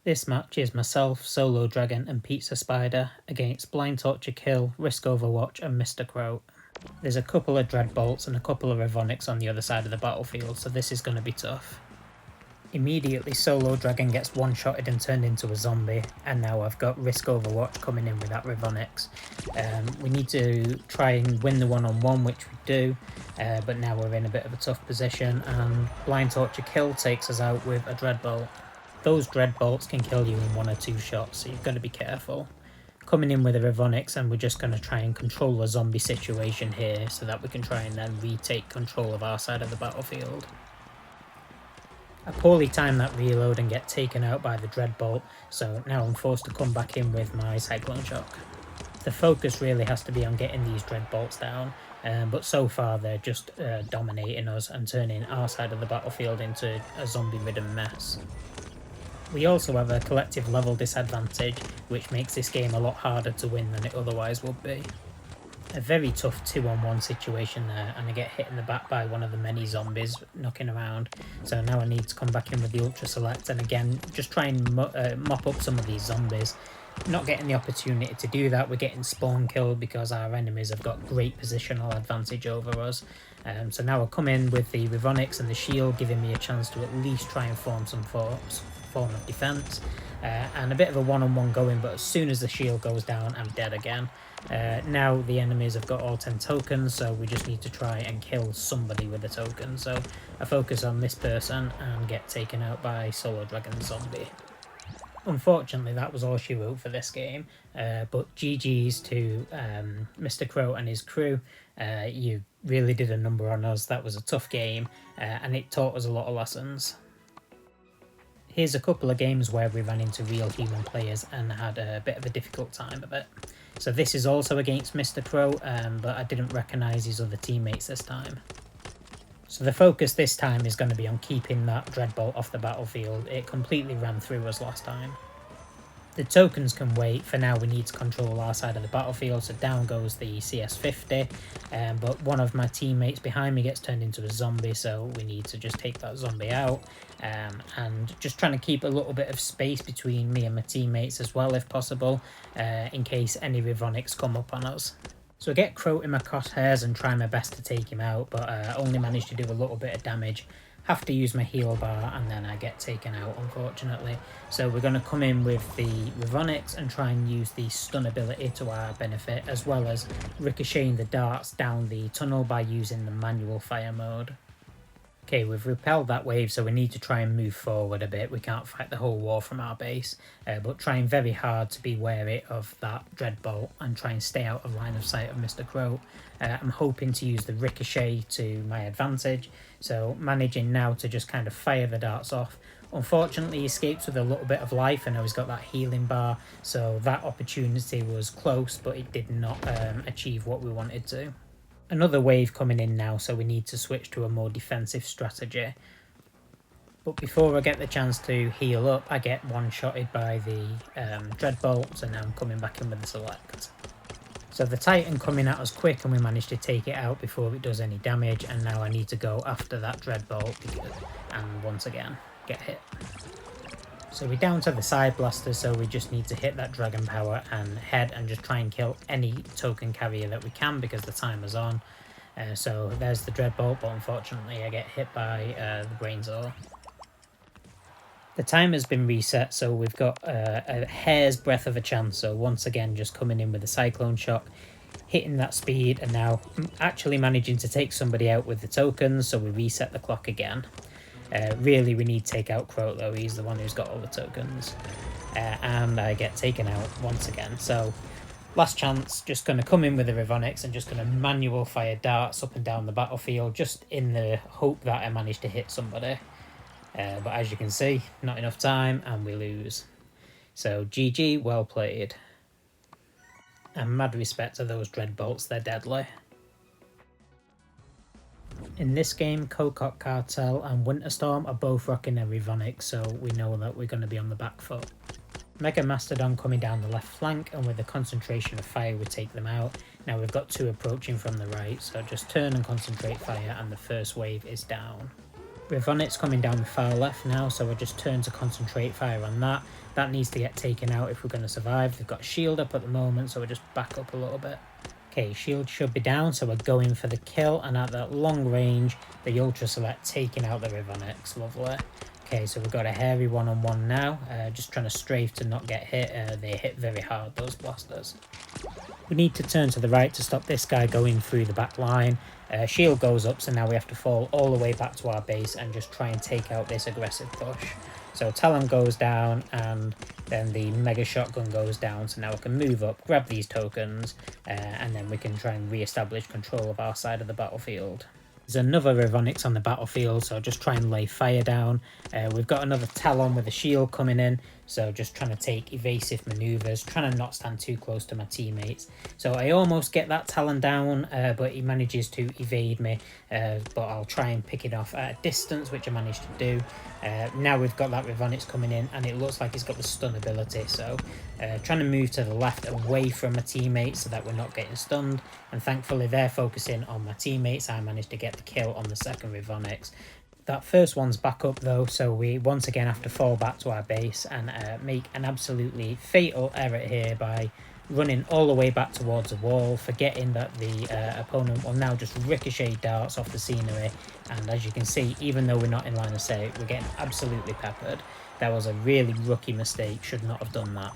This match is myself, Solodragon and Puzzaspider against Blind Torture Kill, Risk Overwatch and Mr. Croat. There's a couple of Dreadbolts and a couple of Revonics on the other side of the battlefield, so this is going to be tough. Immediately Solodragon gets one-shotted and turned into a zombie, and now I've got Risk Overwatch coming in with that Revonics. We need to try and win the one-on-one, which we do, but now we're in a bit of a tough position, and Blind Torture Kill takes us out with a Dreadbolt. Those Dreadbolts can kill you in 1 or 2 shots, so you've got to be careful. Coming in with a Revonics, and we're just going to try and control the zombie situation here so that we can try and then retake control of our side of the battlefield. I poorly time that reload and get taken out by the Dreadbolt, so now I'm forced to come back in with my Cyclone Shock. The focus really has to be on getting these Dreadbolts down, but so far they're just dominating us and turning our side of the battlefield into a zombie-ridden mess. We also have a collective level disadvantage, which makes this game a lot harder to win than it otherwise would be. A very tough 2-on-1 situation there, and I get hit in the back by one of the many zombies knocking around, so now I need to come back in with the Ultra Select and again just try and mop up some of these zombies. Not getting the opportunity to do that, we're getting spawn killed because our enemies have got great positional advantage over us. So now I'll come in with the Revonics and the shield, giving me a chance to at least try and form some form of defense, and a bit of a one-on-one going, but as soon as the shield goes down I'm dead again. Now the enemies have got all 10 tokens, so we just need to try and kill somebody with a token, so I focus on this person and get taken out by Solodragon Zombie. Unfortunately that was all she wrote for this game, but GG's to Mr. Croat and his crew. You really did a number on us. That was a tough game, and it taught us a lot of lessons. Here's a couple of games where we ran into real human players and had a bit of a difficult time of it. So this is also against Mr. Croat, but I didn't recognise his other teammates this time. So the focus this time is going to be on keeping that Dreadbolt off the battlefield. It completely ran through us last time. The tokens can wait. For now we need to control our side of the battlefield, so down goes the CS50, but one of my teammates behind me gets turned into a zombie, so we need to just take that zombie out, and just trying to keep a little bit of space between me and my teammates as well if possible, in case any Revonics come up on us. So I get Croat in my crosshairs and try my best to take him out, but I only manage to do a little bit of damage. Have to use my heal bar and then I get taken out, unfortunately. So we're going to come in with the Revonics and try and use the stun ability to our benefit, as well as ricocheting the darts down the tunnel by using the manual fire mode. Okay, we've repelled that wave, so we need to try and move forward a bit. We can't fight the whole war from our base, but trying very hard to be wary of that Dreadbolt and try and stay out of line of sight of Mr. Croat. I'm hoping to use the ricochet to my advantage, so managing now to just kind of fire the darts off. Unfortunately, he escapes with a little bit of life, and now he's got that healing bar, so that opportunity was close, but it did not achieve what we wanted to. Another wave coming in now, so we need to switch to a more defensive strategy. But before I get the chance to heal up, I get one-shotted by the Dreadbolts, and now I'm coming back in with the Select. So the Titan coming at us quick, and we managed to take it out before it does any damage, and now I need to go after that Dreadbolt and once again get hit. So we're down to the side blasters, so we just need to hit that dragon power and head and just try and kill any token carrier that we can because the timer's on. So there's the Dreadbolt, but unfortunately I get hit by the Brain Ore. The timer's been reset, so we've got a hair's breadth of a chance, so once again just coming in with a Cyclone Shock, hitting that speed, and now actually managing to take somebody out with the tokens, so we reset the clock again. Really we need to take out Croat though, he's the one who's got all the tokens, and I get taken out once again. So last chance, just going to come in with the Revonics and just going to manual fire darts up and down the battlefield, just in the hope that I manage to hit somebody. But as you can see, not enough time and we lose. So GG, well played. And mad respect to those Dreadbolts, they're deadly. In this game, Cocotte Cartel and Winterstorm are both rocking their Revonics, so we know that we're going to be on the back foot. Mega Mastodon coming down the left flank, and with the concentration of fire we take them out. Now we've got 2 approaching from the right, so just turn and concentrate fire and the first wave is down. Revonit's coming down the far left now, so I just turn to concentrate fire on that. That needs to get taken out if we're going to survive. They've got a shield up at the moment, so we just back up a little bit. Okay, shield should be down, so we're going for the kill, and at that long range, the Ultra Select taking out the Revonix. Lovely. Okay, so we've got a hairy one-on-one now, just trying to strafe to not get hit. They hit very hard, those blasters. We need to turn to the right to stop this guy going through the back line. Shield goes up, so now we have to fall all the way back to our base and just try and take out this aggressive push. So Talon goes down, and then the Mega Shotgun goes down, so now we can move up, grab these tokens, and then we can try and re-establish control of our side of the battlefield. There's another Revonix on the battlefield, so just try and lay fire down. We've got another Talon with a shield coming in, so just trying to take evasive maneuvers, trying to not stand too close to my teammates. So I almost get that Talon down, but he manages to evade me, but I'll try and pick it off at a distance, which I managed to do. Now we've got that Revonix coming in, and it looks like he's got the stun ability, so trying to move to the left away from my teammates so that we're not getting stunned, and thankfully they're focusing on my teammates. I managed to get the kill on the second Revonix. That first one's back up though, so we once again have to fall back to our base and make an absolutely fatal error here by running all the way back towards the wall, forgetting that the opponent will now just ricochet darts off the scenery. And as you can see, even though we're not in line of sight, we're getting absolutely peppered. That was a really rookie mistake, should not have done that.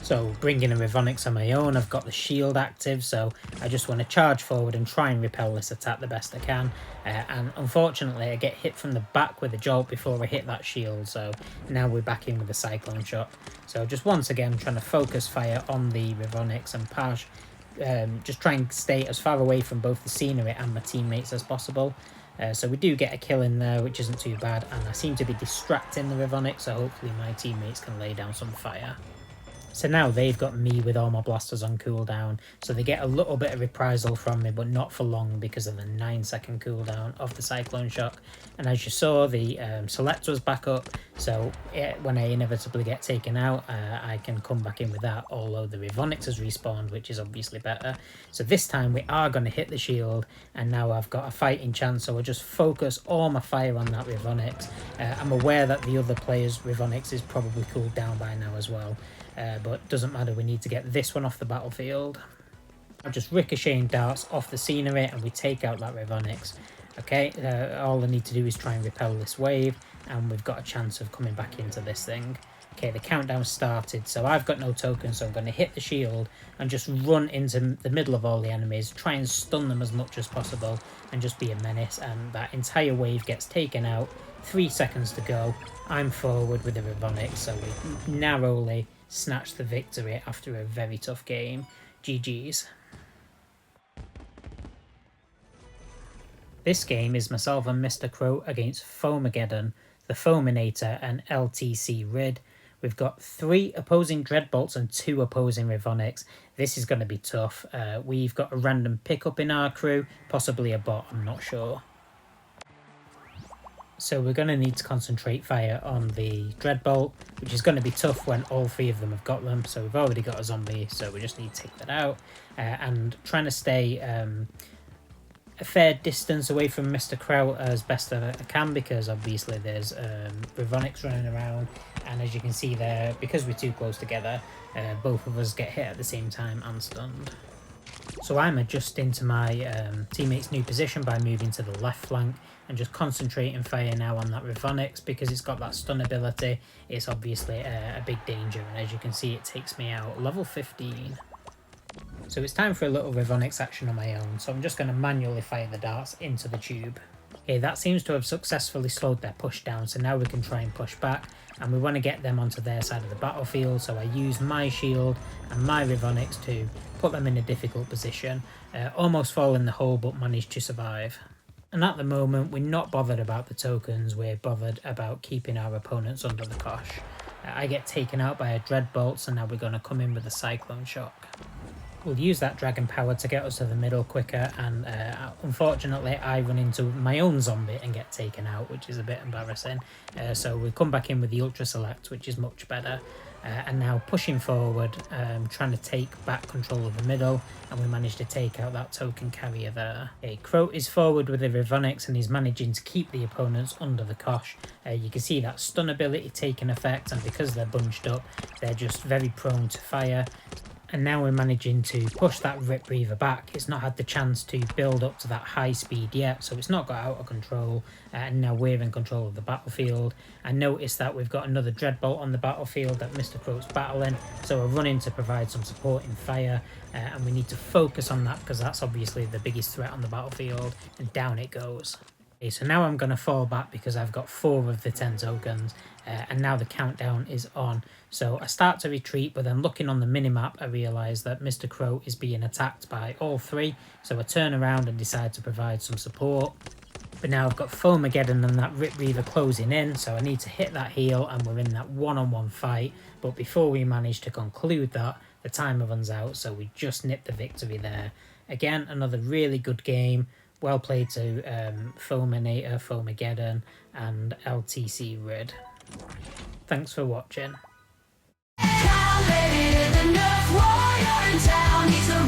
So bringing a Revonix on my own, I've got the shield active, so I just want to charge forward and try and repel this attack the best I can. And unfortunately I get hit from the back with a jolt before I hit that shield, so now we're back in with the Cyclone Shot. So just once again trying to focus fire on the Revonix and Paj, just try and stay as far away from both the scenery and my teammates as possible. So we do get a kill in there, which isn't too bad, and I seem to be distracting the Revonix, so hopefully my teammates can lay down some fire. So now they've got me with all my blasters on cooldown, so they get a little bit of reprisal from me, but not for long because of the 9-second cooldown of the Cyclone Shock. And as you saw, the Select was back up, so when I inevitably get taken out, I can come back in with that, although the Revonix has respawned, which is obviously better. So this time we are going to hit the shield, and now I've got a fighting chance, so I'll just focus all my fire on that Revonix. I'm aware that the other player's Revonix is probably cooled down by now as well. But doesn't matter, we need to get this one off the battlefield. I'm just ricocheting darts off the scenery and we take out that Revonix. Okay, all I need to do is try and repel this wave, and we've got a chance of coming back into this thing. Okay, the countdown started, so I've got no tokens, so I'm going to hit the shield and just run into the middle of all the enemies, try and stun them as much as possible and just be a menace, and that entire wave gets taken out. 3 seconds to go. I'm forward with the Revonix, so we narrowly snatched the victory after a very tough game. GG's. This game is myself and Mr. Croat against Foamaggedon, the Foaminator, and LTC Rid. We've got 3 opposing Dreadbolts and 2 opposing Revonix. This is going to be tough. We've got a random pickup in our crew, possibly a bot, I'm not sure. So we're going to need to concentrate fire on the Dreadbolt, which is going to be tough when all 3 of them have got them. So we've already got a zombie, so we just need to take that out. And trying to stay a fair distance away from Mr. Croat as best I can, because obviously there's Revonix running around. And as you can see there, because we're too close together, both of us get hit at the same time and stunned. So I'm adjusting to my teammate's new position by moving to the left flank and just concentrating fire now on that Revonix, because it's got that stun ability. It's obviously a big danger, and as you can see it takes me out level 15. So it's time for a little Revonix action on my own, so I'm just going to manually fire the darts into the tube. Okay, that seems to have successfully slowed their push down, so now we can try and push back, and we want to get them onto their side of the battlefield, so I use my shield and my Revonix to put them in a difficult position. Almost fall in the hole, but managed to survive. And at the moment, we're not bothered about the tokens, we're bothered about keeping our opponents under the cosh. I get taken out by a Dreadbolt, so now we're going to come in with a Cyclone Shock. We'll use that dragon power to get us to the middle quicker, and unfortunately I run into my own zombie and get taken out, which is a bit embarrassing. So we'll come back in with the Ultra Select, which is much better. and now pushing forward, trying to take back control of the middle, and we managed to take out that token carrier there. Okay, Croat is forward with the Rivonics and he's managing to keep the opponents under the cosh. You can see that stun ability taking effect, and because they're bunched up, they're just very prone to fire. And now we're managing to push that Rip Reaver back. It's not had the chance to build up to that high speed yet, so it's not got out of control, and now we're in control of the battlefield. I noticed that we've got another Dreadbolt on the battlefield that Mr. Croat's battling, so we're running to provide some support in fire, and we need to focus on that because that's obviously the biggest threat on the battlefield, and down it goes. Okay, so now I'm going to fall back because I've got 4 of the 10 tokens, and now the countdown is on. So I start to retreat, but then looking on the minimap, I realise that Mr. Croat is being attacked by all 3, so I turn around and decide to provide some support. But now I've got Foamaggedon and that Rip Reaver closing in, so I need to hit that heal, and we're in that one-on-one fight. But before we manage to conclude that, the timer runs out, so we just nipped the victory there. Again, another really good game. Well played to Foaminator, Foamaggedon, and LTC Rid. Thanks for watching. The Nerf warrior in town, he's a